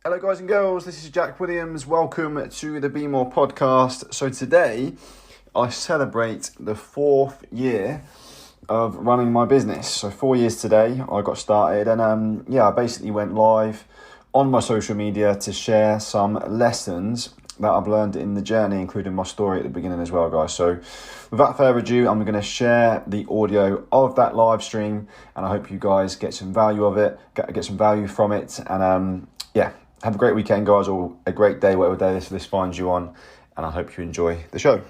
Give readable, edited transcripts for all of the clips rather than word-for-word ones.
Hello guys and girls, this is Jack Williams. Welcome to the Be More podcast. So today I celebrate the 4th year of running my business. So 4 years today I got started and I basically went live on my social media to share some lessons that I've learned in the journey, including my story at the beginning as well, guys. So without further ado, I'm going to share the audio of that live stream and I hope you guys get some value of it, get some value from it, and have a great weekend, guys, or a great day, whatever day this finds you on, and I hope you enjoy the show.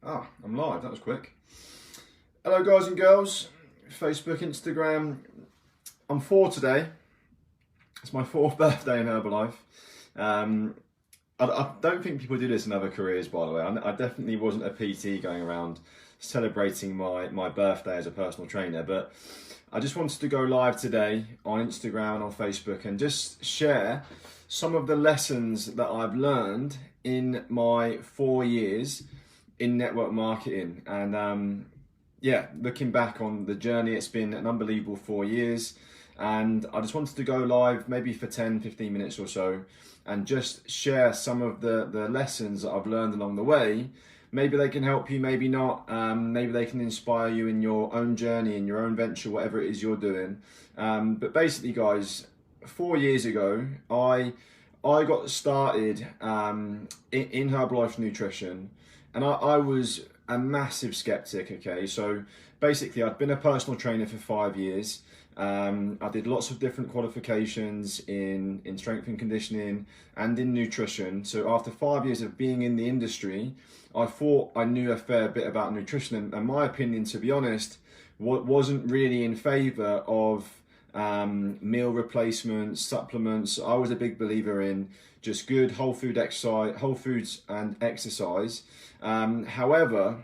I'm live. That was quick. Hello, guys and girls. Facebook, Instagram. I'm 4 today. It's my 4th birthday in Herbalife. I don't think people do this in other careers, by the way. I definitely wasn't a PT going around celebrating my birthday as a personal trainer, but I just wanted to go live today on Instagram, on Facebook, and just share some of the lessons that I've learned in my 4 years in network marketing. And looking back on the journey, it's been an unbelievable 4 years. And I just wanted to go live maybe for 10, 15 minutes or so and just share some of the lessons that I've learned along the way. Maybe they can help you, maybe not. Maybe they can inspire you in your own journey, in your own venture, whatever it is you're doing. But basically, guys, 4 years ago, I got started in Herbalife Nutrition, and I was a massive skeptic, okay? So basically, I'd been a personal trainer for 5 years. I did lots of different qualifications in strength and conditioning and in nutrition. So after 5 years of being in the industry, I thought I knew a fair bit about nutrition, and my opinion, to be honest, wasn't really in favor of meal replacements, supplements. I was a big believer in just good whole foods and exercise. However,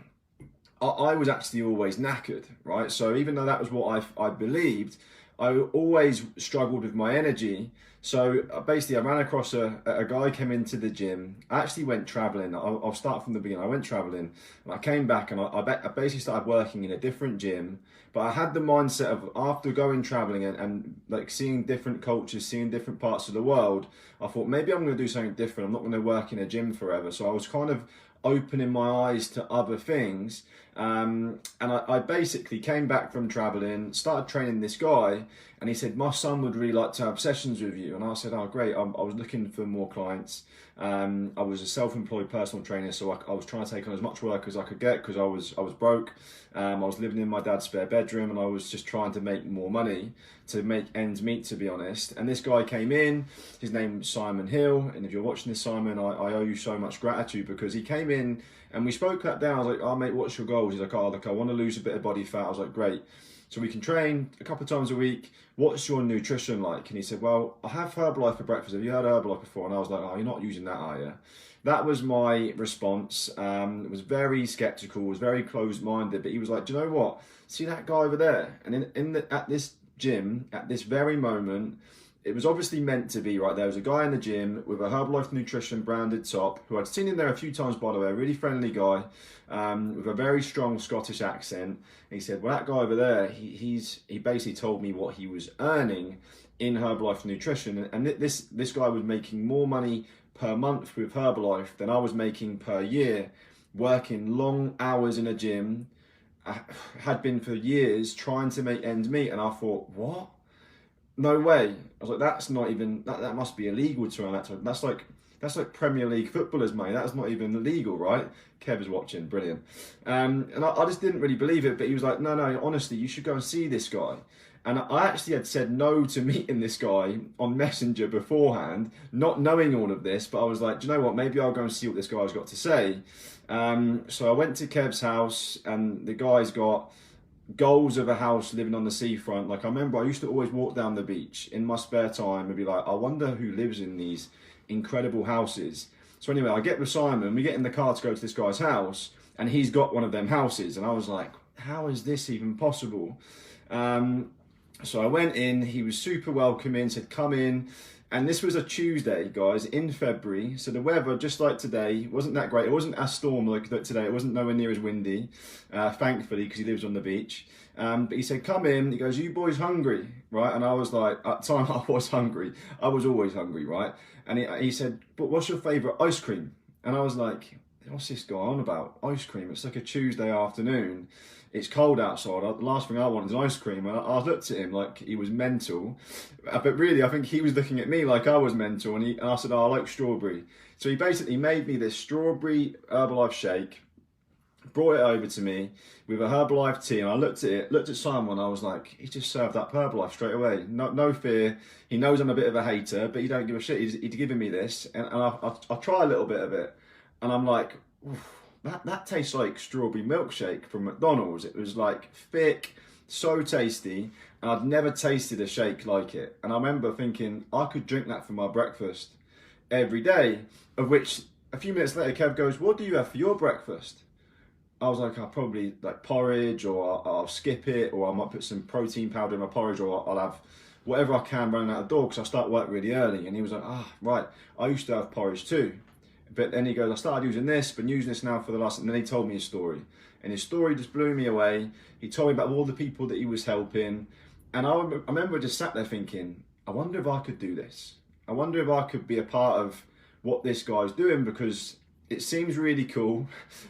I was actually always knackered, right? So even though that was what I believed, I always struggled with my energy. So basically I ran across a guy came into the gym. I actually went traveling. I'll start from the beginning. I went traveling and I came back and I basically started working in a different gym. But I had the mindset of after going traveling and like seeing different cultures, seeing different parts of the world, I thought maybe I'm going to do something different. I'm not going to work in a gym forever. So I was kind of opening my eyes to other things. And I basically came back from traveling, started training this guy, and he said, my son would really like to have sessions with you. And I said, oh, great. I was looking for more clients. I was a self-employed personal trainer, so I was trying to take on as much work as I could get because I was broke. I was living in my dad's spare bedroom and I was just trying to make more money to make ends meet, to be honest. And this guy came in, his name's Simon Hill. And if you're watching this, Simon, I owe you so much gratitude because he came in and we spoke that down. I was like, oh mate, what's your goals? He's like, I want to lose a bit of body fat. I was like, great. So we can train a couple of times a week. What's your nutrition like? And he said, well, I have Herbalife for breakfast. Have you heard of Herbalife before? And I was like, oh, you're not using that, are you? That was my response. It was very skeptical, was very closed-minded. But he was like, do you know what? See that guy over there? And at this gym, at this very moment, it was obviously meant to be, right? There was a guy in the gym with a Herbalife Nutrition branded top who I'd seen in there a few times, by the way, a really friendly guy with a very strong Scottish accent. And he said, well, that guy over there, he basically told me what he was earning in Herbalife Nutrition. And this guy was making more money per month with Herbalife than I was making per year, working long hours in a gym. I had been for years trying to make ends meet. And I thought, what? No way. I was like, that's not even, that must be illegal to run that time. That's like Premier League footballers' money. That's not even legal, right? Kev is watching, brilliant. And I just didn't really believe it, but he was like, no, honestly, you should go and see this guy. And I actually had said no to meeting this guy on Messenger beforehand, not knowing all of this, but I was like, do you know what? Maybe I'll go and see what this guy's got to say. So I went to Kev's house and the guy's got goals of a house living on the seafront. Like I remember I used to always walk down the beach in my spare time and be like, I wonder who lives in these incredible houses. So anyway, I get with Simon, we get in the car to go to this guy's house and he's got one of them houses. And I was like, how is this even possible? So I went in, he was super welcoming, said, come in. And this was a Tuesday, guys, in February. So the weather, just like today, wasn't that great. It wasn't as storm like today. It wasn't nowhere near as windy, thankfully, because he lives on the beach. But he said, come in. He goes, you boys hungry, right? And I was like, at the time I was hungry. I was always hungry, right? And he said, but what's your favourite ice cream? And I was like, what's this guy on about? Ice cream. It's like a Tuesday afternoon. It's cold outside. The last thing I want is ice cream. And I looked at him like he was mental. But really, I think he was looking at me like I was mental. And I said, oh, I like strawberry. So he basically made me this strawberry Herbalife shake, brought it over to me with a Herbalife tea. And I looked at Simon. I was like, he just served up Herbalife straight away. No fear. He knows I'm a bit of a hater, but he don't give a shit. He's giving me this. And I try a little bit of it. And I'm like, oof. That tastes like strawberry milkshake from McDonald's. It was like thick, so tasty, and I'd never tasted a shake like it. And I remember thinking I could drink that for my breakfast every day, of which a few minutes later Kev goes, what do you have for your breakfast? I was like, I'll probably like porridge, or I'll skip it, or I might put some protein powder in my porridge, or I'll have whatever I can running out the door because I start work really early. And he was like, right, I used to have porridge too. But then he goes, I started using this, been using this now for the last, and then he told me his story. And his story just blew me away. He told me about all the people that he was helping. And I remember just sat there thinking, I wonder if I could do this. I wonder if I could be a part of what this guy's doing, because it seems really cool.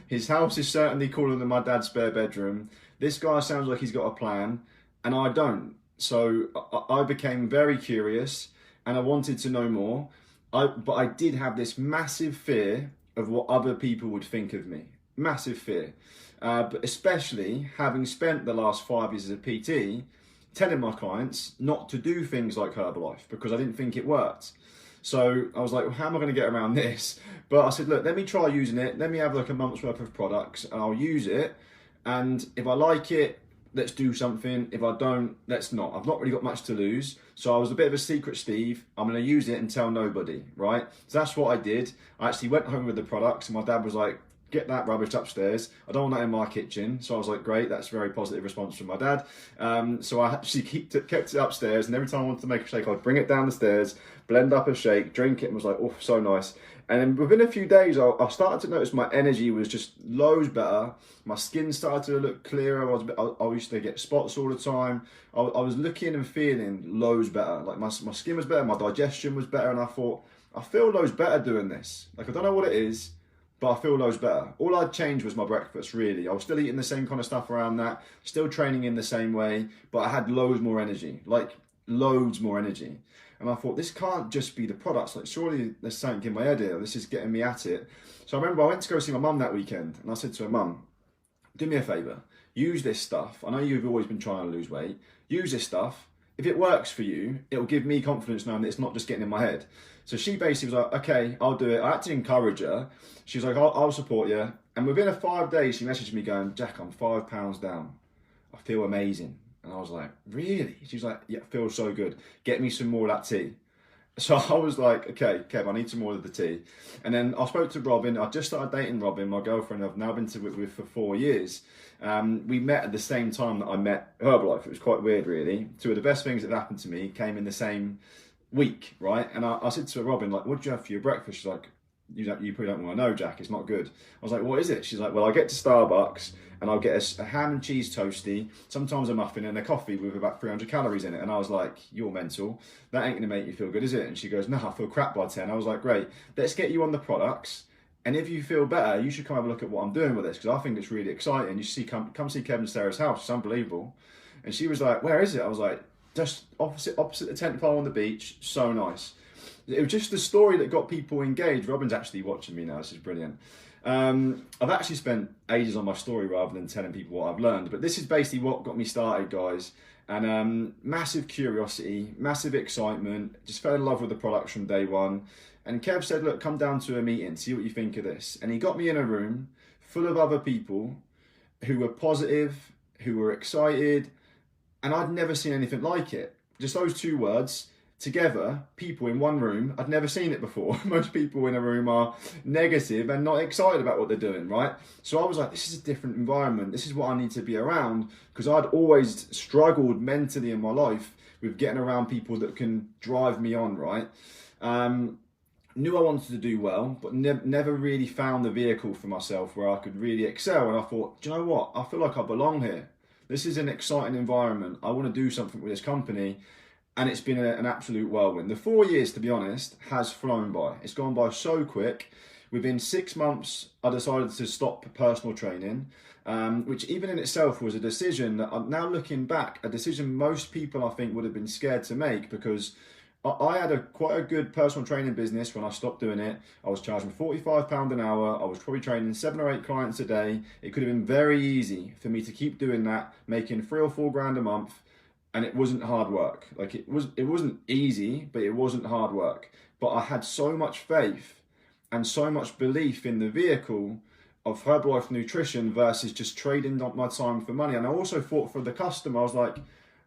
His house is certainly cooler than my dad's spare bedroom. This guy sounds like he's got a plan, and I don't. So I became very curious, and I wanted to know more. But I did have this massive fear of what other people would think of me. Massive fear. But especially having spent the last 5 years as a PT, telling my clients not to do things like Herbalife because I didn't think it worked. So I was like, well, how am I going to get around this? But I said, look, let me try using it. Let me have like a month's worth of products and I'll use it. And if I like it, let's do something. If I don't, let's not. I've not really got much to lose. So I was a bit of a secret Steve. I'm going to use it and tell nobody, right? So that's what I did. I actually went home with the products and my dad was like, get that rubbish upstairs. I don't want that in my kitchen. So I was like, great, that's a very positive response from my dad. So I actually kept it upstairs, and every time I wanted to make a shake, I'd bring it down the stairs, blend up a shake, drink it, and was like, oh, so nice. And then within a few days, I started to notice my energy was just loads better. My skin started to look clearer. I used to get spots all the time. I was looking and feeling loads better. Like my skin was better, my digestion was better, and I thought, I feel loads better doing this. Like, I don't know what it is, but I feel loads better. All I'd changed was my breakfast, really. I was still eating the same kind of stuff around that, still training in the same way, but I had loads more energy, like loads more energy. And I thought, this can't just be the products. Like, surely there's something in my head here. This is getting me at it. So I remember I went to go see my mum that weekend, and I said to her, Mum, do me a favour. Use this stuff. I know you've always been trying to lose weight. Use this stuff. If it works for you, it'll give me confidence knowing that it's not just getting in my head. So she basically was like, okay, I'll do it. I had to encourage her. She was like, I'll support you. And within 5 days, she messaged me going, Jack, I'm 5 pounds down. I feel amazing. And I was like, really? She was like, yeah, it feels so good. Get me some more of that tea. So I was like, okay, Kev, I need some more of the tea. And then I spoke to Robin. I just started dating Robin, my girlfriend I've now been with for 4 years. We met at the same time that I met Herbalife. It was quite weird, really. Two of the best things that happened to me came in the same week, right? And I said to Robin, like, what do you have for your breakfast? She's like, you probably don't want to know, Jack, it's not good. I was like, what is it? She's like, well, I get to Starbucks and I'll get a ham and cheese toasty, sometimes a muffin and a coffee with about 300 calories in it. And I was like, you're mental. That ain't going to make you feel good, is it? And she goes, no, I feel crap by 10. I was like, great, let's get you on the products. And if you feel better, you should come have a look at what I'm doing with this, because I think it's really exciting. You should come see Kevin and Sarah's house. It's unbelievable. And she was like, where is it? I was like, just opposite the tent pole on the beach. So nice. It was just the story that got people engaged. Robin's actually watching me now. This is brilliant. I've actually spent ages on my story rather than telling people what I've learned. But this is basically what got me started, guys. And massive curiosity, massive excitement. Just fell in love with the products from day one. And Kev said, look, come down to a meeting, see what you think of this. And he got me in a room full of other people who were positive, who were excited. And I'd never seen anything like it. Just those 2 words together, people in one room, I'd never seen it before. Most people in a room are negative and not excited about what they're doing, right? So I was like, this is a different environment. This is what I need to be around, because I'd always struggled mentally in my life with getting around people that can drive me on, right? Knew I wanted to do well, but never really found the vehicle for myself where I could really excel. And I thought, do you know what? I feel like I belong here. This is an exciting environment. I want to do something with this company. And it's been an absolute whirlwind. The 4 years, to be honest, has flown by. It's gone by so quick. Within 6 months, I decided to stop personal training, which even in itself was a decision that I'm now looking back, a decision most people I think would have been scared to make, because I had quite a good personal training business when I stopped doing it. I was charging £45 an hour. I was probably training 7 or 8 clients a day. It could have been very easy for me to keep doing that, making 3 or 4 grand a month. And it wasn't hard work. Like it wasn't easy, but it wasn't hard work. But I had so much faith and so much belief in the vehicle of Herbalife Nutrition versus just trading my time for money. And I also thought for the customer, I was like,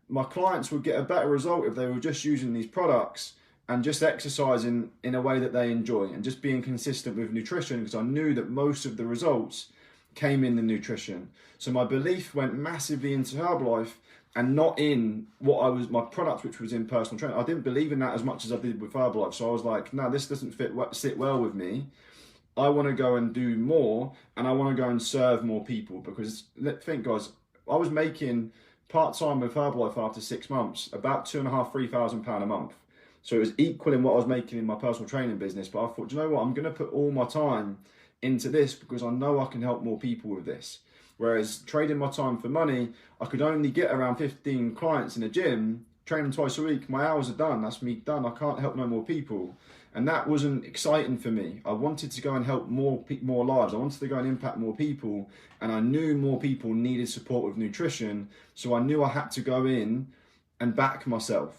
my clients would get a better result if they were just using these products and just exercising in a way that they enjoy and just being consistent with nutrition, because I knew that most of the results came in the nutrition. So my belief went massively into Herbalife and not in my product, which was in personal training. I didn't believe in that as much as I did with Herbalife. So I was like, no, this doesn't sit well with me. I want to go and do more, and I want to go and serve more people. Because think, guys, I was making part-time with Herbalife after 6 months, about £2,500–3,000 a month. So it was equaling what I was making in my personal training business. But I thought, do you know what? I'm going to put all my time into this because I know I can help more people with this. Whereas trading my time for money, I could only get around 15 clients in a gym, train them twice a week. My hours are done. That's me done. I can't help no more people. And that wasn't exciting for me. I wanted to go and help more lives. I wanted to go and impact more people. And I knew more people needed support with nutrition. So I knew I had to go in and back myself,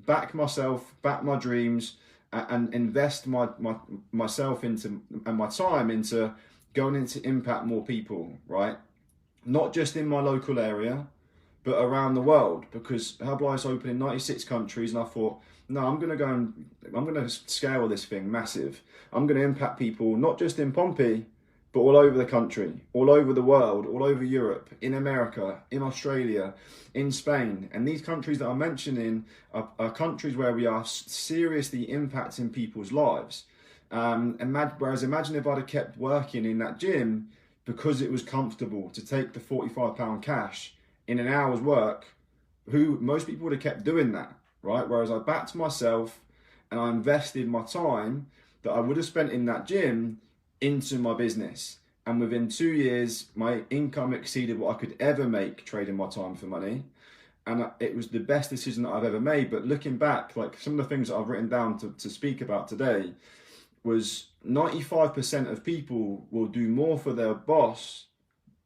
back my dreams, and invest myself into and my time into going in to impact more people, right? Not just in my local area, but around the world, because Herbalife's open in 96 countries, and I thought, no, I'm going to scale this thing massive. I'm going to impact people, not just in Pompey, but all over the country, all over the world, all over Europe, in America, in Australia, in Spain. And these countries that I'm mentioning are countries where we are seriously impacting people's lives. Whereas imagine if I'd have kept working in that gym because it was comfortable to take the £45 cash in an hour's work, most people would have kept doing that, right? Whereas I backed myself and I invested my time that I would have spent in that gym into my business. And within 2 years, my income exceeded what I could ever make trading my time for money. And it was the best decision that I've ever made. But looking back, like some of the things that I've written down to speak about today was 95% of people will do more for their boss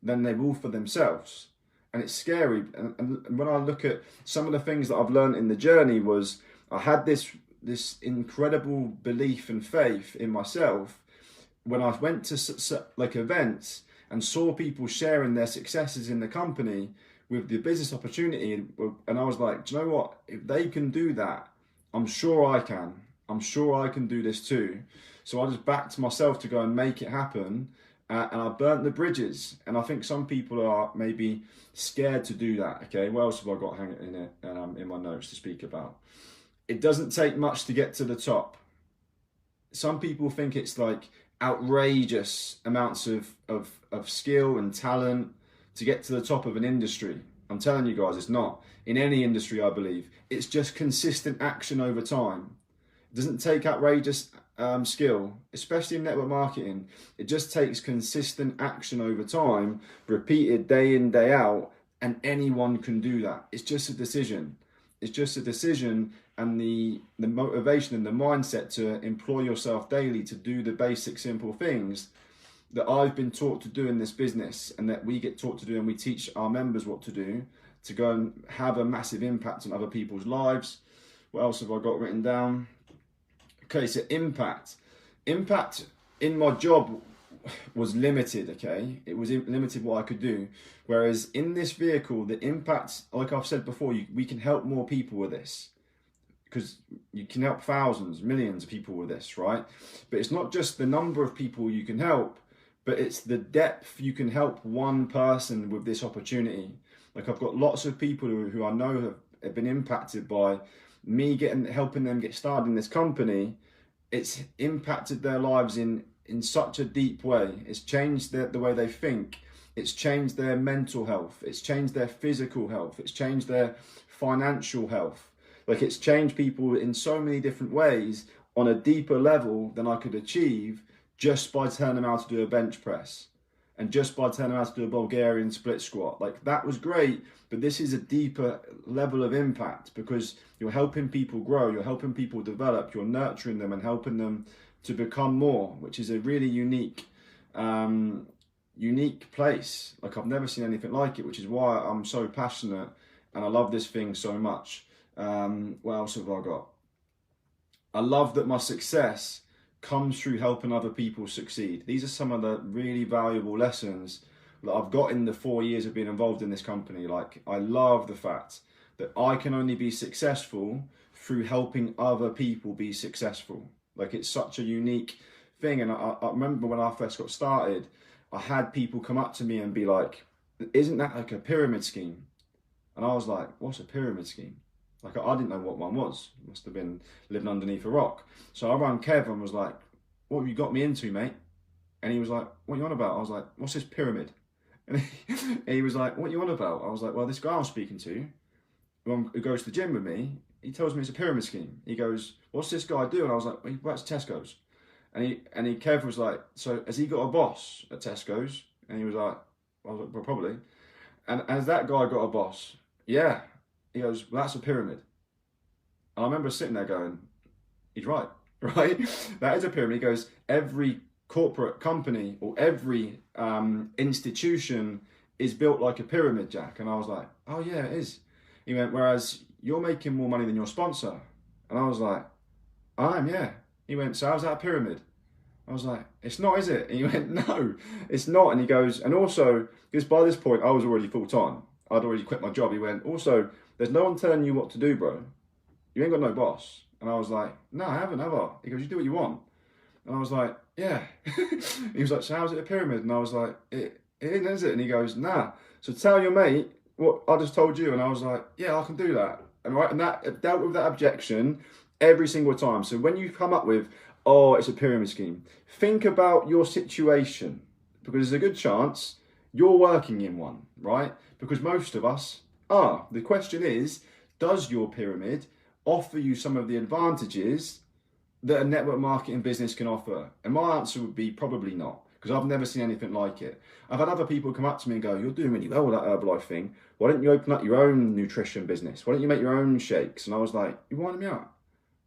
than they will for themselves. And it's scary. And when I look at some of the things that I've learned in the journey, was I had this incredible belief and faith in myself when I went to like events and saw people sharing their successes in the company with the business opportunity. And I was like, do you know what? If they can do that, I'm sure I can. I'm sure I can do this too. So I just backed myself to go and make it happen. And I burnt the bridges. And I think some people are maybe scared to do that. Okay, what else have I got hanging in my notes to speak about? It doesn't take much to get to the top. Some people think it's like outrageous amounts of skill and talent to get to the top of an industry. I'm telling you guys, it's not. In any industry, I believe. It's just consistent action over time. It doesn't take outrageous skill, especially in network marketing. It just takes consistent action over time, repeated day in, day out, and anyone can do that. It's just a decision. It's just a decision, and the motivation and the mindset to employ yourself daily to do the basic simple things that I've been taught to do in this business, and that we get taught to do, and we teach our members what to do to go and have a massive impact on other people's lives. What else have I got written down? Okay, so impact in my job was limited. Okay, it was limited what I could do, whereas in this vehicle, the impact, like I've said before, we can help more people with this, because you can help thousands, millions of people with this, right? But it's not just the number of people you can help, but it's the depth you can help one person with this opportunity. Like I've got lots of people who I know have been impacted by me helping them get started in this company, it's impacted their lives in such a deep way. It's changed the way they think. It's changed their mental health. It's changed their physical health. It's changed their financial health. Like, it's changed people in so many different ways on a deeper level than I could achieve just by telling them how to do a bench press and just by telling them how to do a Bulgarian split squat. Like, that was great, but this is a deeper level of impact because you're helping people grow, you're helping people develop, you're nurturing them and helping them to become more, which is a really unique place. Like, I've never seen anything like it, which is why I'm so passionate and I love this thing so much. What else have I got? I love that my success comes through helping other people succeed. These are some of the really valuable lessons that I've got in the 4 years of being involved in this company. Like, I love the fact that I can only be successful through helping other people be successful. Like, it's such a unique thing. And I remember when I first got started, I had people come up to me and be like, isn't that like a pyramid scheme? And I was like, what's a pyramid scheme? Like, I didn't know what one was. Must have been living underneath a rock. So I rang Kev and was like, what have you got me into, mate? And he was like, what are you on about? I was like, what's this pyramid? And he was like, what are you on about? I was like, well, this guy I'm speaking to, who goes to the gym with me, he tells me it's a pyramid scheme. He goes, what's this guy do? And I was like, well, he works at Tesco's. And Kev was like, so has he got a boss at Tesco's? And he was like, I was like, well, probably. And has that guy got a boss? Yeah. He goes, well, that's a pyramid. And I remember sitting there going, he's right, right? That is a pyramid. He goes, every corporate company or every institution is built like a pyramid, Jack. And I was like, oh yeah, it is. He went, whereas you're making more money than your sponsor. And I was like, I am, yeah. He went, so how's that a pyramid? I was like, it's not, is it? And he went, no, it's not. And he goes, and also, because by this point I was already full time. I'd already quit my job. He went, also, there's no one telling you what to do, bro. You ain't got no boss. And I was like, no, I haven't, have I? He goes, you do what you want. And I was like, yeah. He was like, so how's it a pyramid? And I was like, it isn't, is it? And he goes, nah. So tell your mate what I just told you. And I was like, yeah, I can do that. And that dealt with that objection every single time. So when you come up with, oh, it's a pyramid scheme, think about your situation, because there's a good chance you're working in one, right? Because most of us are. The question is, does your pyramid offer you some of the advantages that a network marketing business can offer? And my answer would be probably not, because I've never seen anything like it. I've had other people come up to me and go, you're doing really well with that Herbalife thing. Why don't you open up your own nutrition business? Why don't you make your own shakes? And I was like, you're winding me up.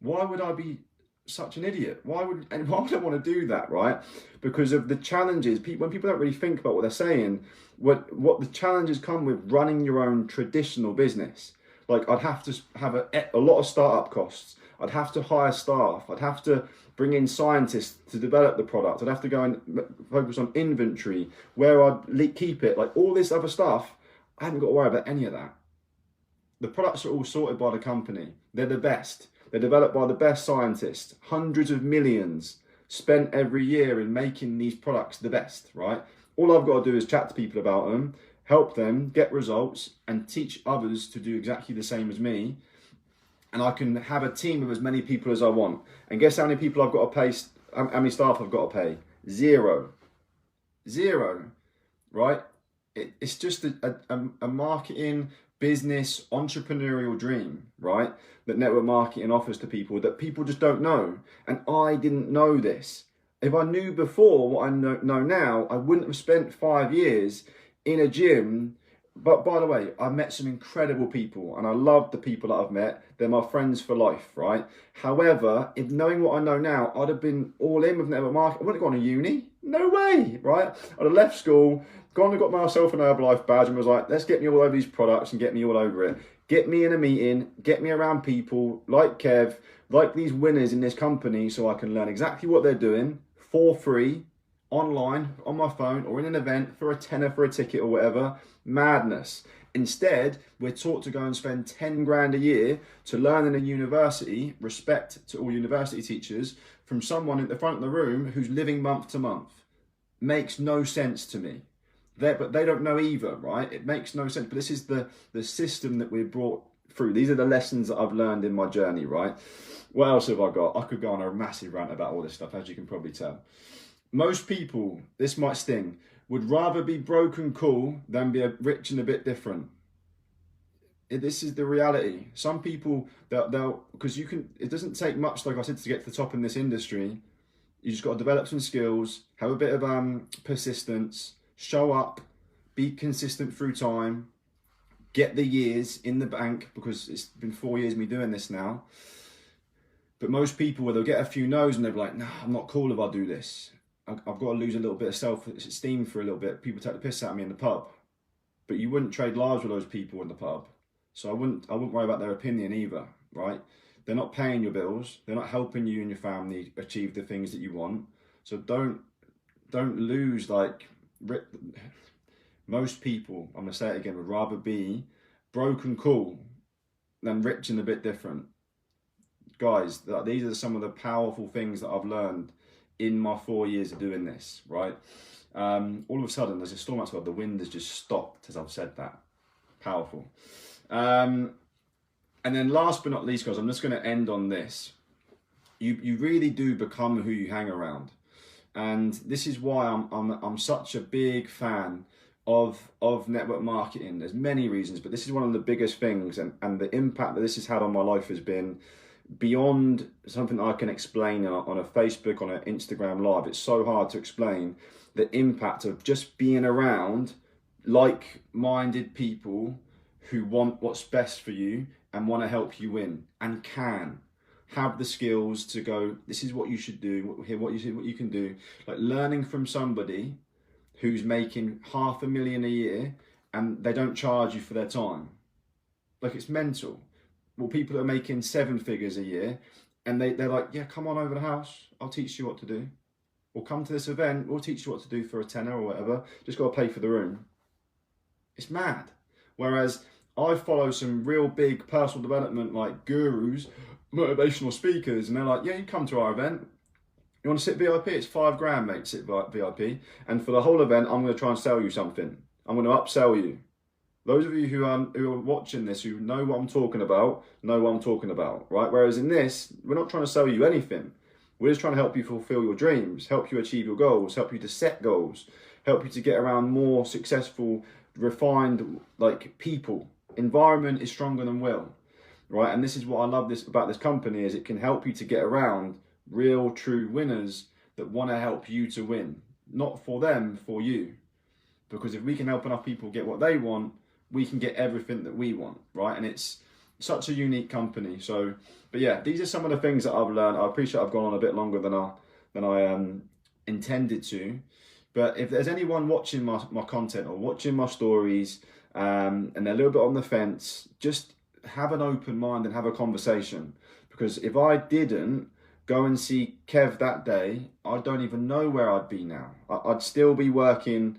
Why would I be such an idiot? Why would I want to do that, right? Because of the challenges. When people don't really think about what they're saying, what the challenges come with running your own traditional business. Like, I'd have to have a lot of startup costs. I'd have to hire staff. I'd have to bring in scientists to develop the product. I'd have to go and focus on inventory, where I'd keep it, like all this other stuff. I haven't got to worry about any of that. The products are all sorted by the company. They're the best. They're developed by the best scientists. Hundreds of millions spent every year in making these products the best, right? All I've got to do is chat to people about them, help them get results, and teach others to do exactly the same as me. And I can have a team of as many people as I want. And guess how many people I've got to pay, how many staff I've got to pay? Zero, right? It's just a marketing, business, entrepreneurial dream, right? That network marketing offers to people that people just don't know. And I didn't know this. If I knew before what I know now, I wouldn't have spent 5 years in a gym. But by the way, I've met some incredible people and I love the people that I've met. They're my friends for life, right? However, if knowing what I know now, I'd have been all in with network marketing. I wouldn't have gone to uni. No way, right? I'd have left school, gone and got myself an Herbalife badge and was like, let's get me all over these products and get me all over it. Get me in a meeting, get me around people like Kev, like these winners in this company, so I can learn exactly what they're doing for free, online, on my phone, or in an event for a tenner for a ticket or whatever. Madness. Instead, we're taught to go and spend 10 grand a year to learn in a university, respect to all university teachers, from someone at the front of the room who's living month to month. Makes no sense to me. But they don't know either, right? It makes no sense. But this is the system that we're brought through. These are the lessons that I've learned in my journey, right? What else have I got? I could go on a massive rant about all this stuff, as you can probably tell. Most people, this might sting, would rather be broke and cool than be rich and a bit different. This is the reality. Some people, they'll because you can, it doesn't take much, like I said, to get to the top in this industry. You just got to develop some skills, have a bit of persistence, show up, be consistent through time, get the years in the bank, because it's been 4 years of me doing this now. But most people, they'll get a few no's and they'll be like, nah, I'm not cool if I do this. I've got to lose a little bit of self-esteem for a little bit. People take the piss out of me in the pub. But you wouldn't trade lives with those people in the pub. So I wouldn't worry about their opinion either, right? They're not paying your bills. They're not helping you and your family achieve the things that you want. So don't lose, like, most people, I'm going to say it again, would rather be broke and cool than rich and a bit different. Guys, these are some of the powerful things that I've learned in my 4 years of doing this, right? All of a sudden, there's a storm outside. The wind has just stopped as I've said that. Powerful. And then last but not least, guys, I'm just going to end on this. You really do become who you hang around. And this is why I'm such a big fan of network marketing. There's many reasons, but this is one of the biggest things. And the impact that this has had on my life has been beyond something I can explain on a Facebook, on an Instagram live. It's so hard to explain the impact of just being around like-minded people who want what's best for you and want to help you win and can have the skills to go, this is what you should do, what you can do. Like learning from somebody who's making $500,000 a year and they don't charge you for their time. Like, it's mental. Well, people that are making 7 figures a year and they're like, yeah, come on over the house, I'll teach you what to do. Or come to this event, we'll teach you what to do for a tenner or whatever. Just got to pay for the room. It's mad. Whereas I follow some real big personal development like gurus, motivational speakers, and they're like, yeah, you come to our event. You want to sit VIP? It's $5,000, mate, sit VIP. And for the whole event, I'm going to try and sell you something. I'm going to upsell you. Those of you who are watching this, who know what I'm talking about, know what I'm talking about, right? Whereas in this, we're not trying to sell you anything. We're just trying to help you fulfill your dreams, help you achieve your goals, help you to set goals, help you to get around more successful, refined, like, people. Environment is stronger than will, right? And this is what I love about this company, is it can help you to get around real, true winners that want to help you to win. Not for them, for you. Because if we can help enough people get what they want, we can get everything that we want, right? And it's such a unique company. So, but yeah, these are some of the things that I've learned. I appreciate I've gone on a bit longer than I intended to. But if there's anyone watching my content or watching my stories and they're a little bit on the fence, just have an open mind and have a conversation. Because if I didn't go and see Kev that day, I don't even know where I'd be now. I'd still be working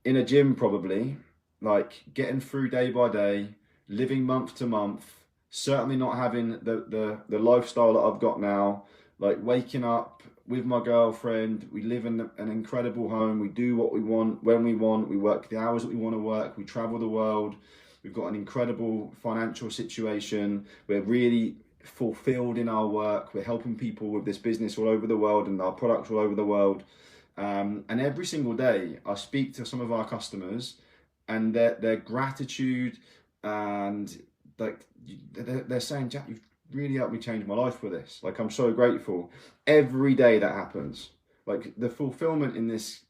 in a gym probably, like getting through day by day, living month to month, certainly not having the lifestyle that I've got now, like waking up with my girlfriend, we live in an incredible home, we do what we want, when we want, we work the hours that we want to work, we travel the world, we've got an incredible financial situation, we're really fulfilled in our work, we're helping people with this business all over the world and our products all over the world. And every single day I speak to some of our customers and their gratitude, and like they're saying, Jack, you've really helped me change my life with this. Like, I'm so grateful. Every day that happens, like the fulfillment in this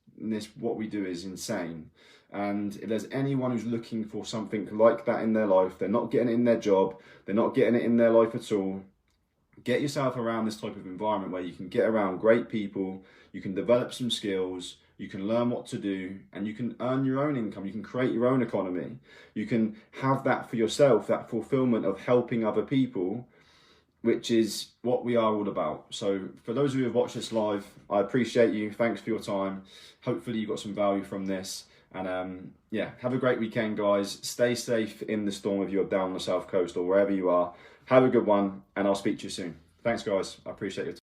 what we do is insane. And if there's anyone who's looking for something like that in their life, they're not getting it in their job, they're not getting it in their life at all, get yourself around this type of environment where you can get around great people, you can develop some skills, you can learn what to do, and you can earn your own income, you can create your own economy, you can have that for yourself, that fulfillment of helping other people, which is what we are all about. So for those of you who have watched this live, I appreciate you. Thanks for your time. Hopefully you got some value from this. And yeah, have a great weekend, guys. Stay safe in the storm if you're down on the south coast or wherever you are. Have a good one, and I'll speak to you soon. Thanks, guys. I appreciate your time.